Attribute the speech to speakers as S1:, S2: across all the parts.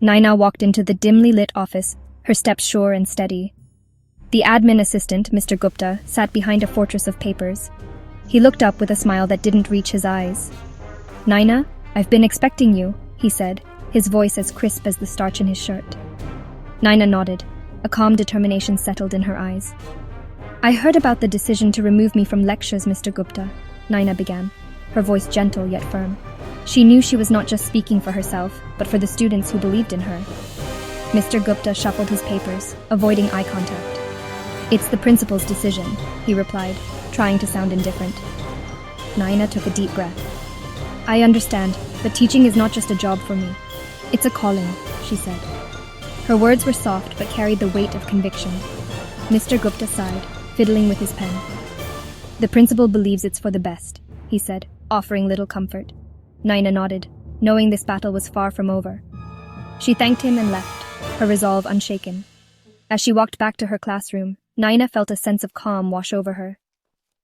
S1: Naina walked into the dimly lit office, her steps sure and steady. The admin assistant, Mr. Gupta, sat behind a fortress of papers. He looked up with a smile that didn't reach his eyes. "Naina, I've been expecting you," he said, his voice as crisp as the starch in his shirt. Naina nodded. A calm determination settled in her eyes. "I heard about the decision to remove me from lectures, Mr. Gupta," Naina began, her voice gentle yet firm. She knew she was not just speaking for herself, but for the students who believed in her. Mr. Gupta shuffled his papers, avoiding eye contact. "It's the principal's decision," he replied, trying to sound indifferent. Naina took a deep breath. "I understand, but teaching is not just a job for me. It's a calling," she said. Her words were soft but carried the weight of conviction. Mr. Gupta sighed, fiddling with his pen. "The principal believes it's for the best," he said, offering little comfort. Naina nodded, knowing this battle was far from over. She thanked him and left, her resolve unshaken. As she walked back to her classroom, Naina felt a sense of calm wash over her.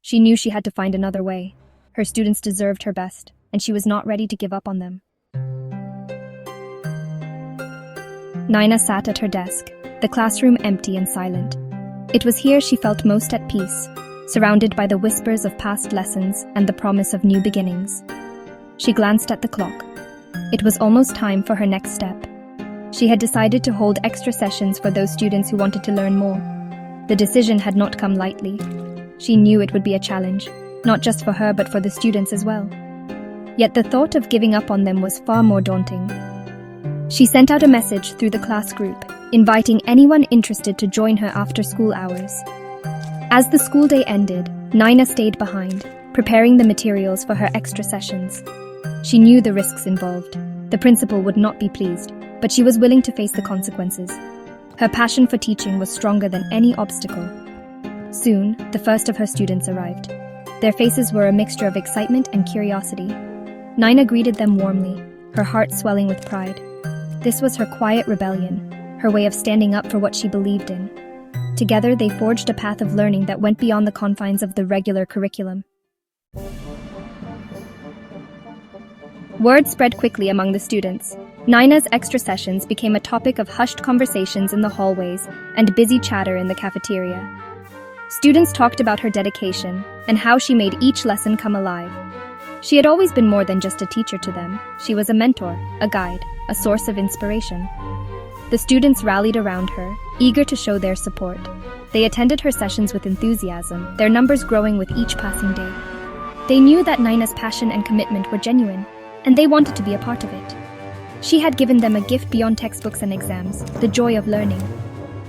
S1: She knew she had to find another way. Her students deserved her best, and she was not ready to give up on them. Naina sat at her desk, the classroom empty and silent. It was here she felt most at peace, surrounded by the whispers of past lessons and the promise of new beginnings. She glanced at the clock. It was almost time for her next step. She had decided to hold extra sessions for those students who wanted to learn more. The decision had not come lightly. She knew it would be a challenge, not just for her but for the students as well. Yet the thought of giving up on them was far more daunting. She sent out a message through the class group, inviting anyone interested to join her after school hours. As the school day ended, Naina stayed behind, preparing the materials for her extra sessions. She knew the risks involved. The principal would not be pleased, but she was willing to face the consequences. Her passion for teaching was stronger than any obstacle. Soon, the first of her students arrived. Their faces were a mixture of excitement and curiosity. Naina greeted them warmly, her heart swelling with pride. This was her quiet rebellion, her way of standing up for what she believed in. Together, they forged a path of learning that went beyond the confines of the regular curriculum. Word spread quickly among the students. Naina's extra sessions became a topic of hushed conversations in the hallways and busy chatter in the cafeteria. Students talked about her dedication and how she made each lesson come alive. She had always been more than just a teacher to them. She was a mentor, a guide, a source of inspiration. The students rallied around her, eager to show their support. They attended her sessions with enthusiasm, their numbers growing with each passing day. They knew that Naina's passion and commitment were genuine, and they wanted to be a part of it. She had given them a gift beyond textbooks and exams, the joy of learning.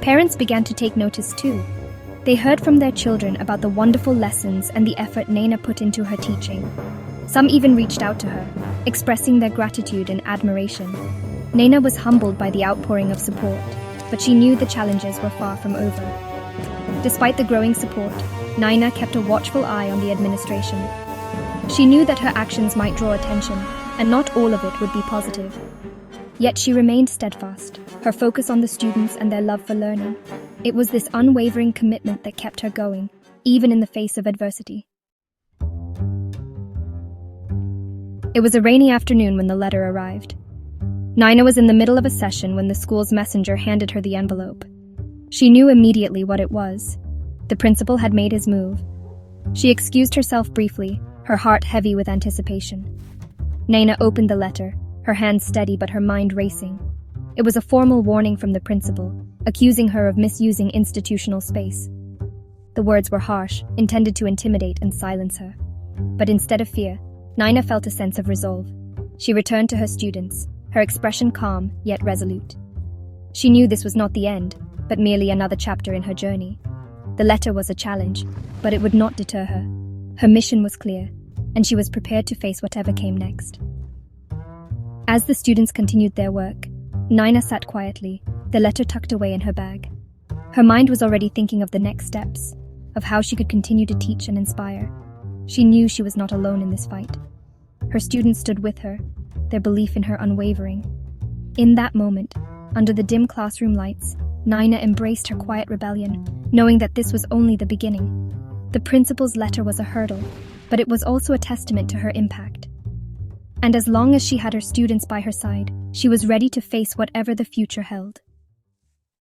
S1: Parents began to take notice too. They heard from their children about the wonderful lessons and the effort Naina put into her teaching. Some even reached out to her, expressing their gratitude and admiration. Naina was humbled by the outpouring of support, but she knew the challenges were far from over. Despite the growing support, Naina kept a watchful eye on the administration. She knew that her actions might draw attention, and not all of it would be positive. Yet she remained steadfast, her focus on the students and their love for learning. It was this unwavering commitment that kept her going, even in the face of adversity. It was a rainy afternoon when the letter arrived. Naina was in the middle of a session when the school's messenger handed her the envelope. She knew immediately what it was. The principal had made his move. She excused herself briefly, her heart heavy with anticipation. Naina opened the letter, her hands steady but her mind racing. It was a formal warning from the principal, accusing her of misusing institutional space. The words were harsh, intended to intimidate and silence her. But instead of fear, Naina felt a sense of resolve. She returned to her students, her expression calm yet resolute. She knew this was not the end, but merely another chapter in her journey. The letter was a challenge, but it would not deter her. Her mission was clear, and she was prepared to face whatever came next. As the students continued their work, Naina sat quietly, the letter tucked away in her bag. Her mind was already thinking of the next steps, of how she could continue to teach and inspire. She knew she was not alone in this fight. Her students stood with her, their belief in her unwavering. In that moment, under the dim classroom lights, Naina embraced her quiet rebellion, knowing that this was only the beginning. The principal's letter was a hurdle, but it was also a testament to her impact. And as long as she had her students by her side, she was ready to face whatever the future held.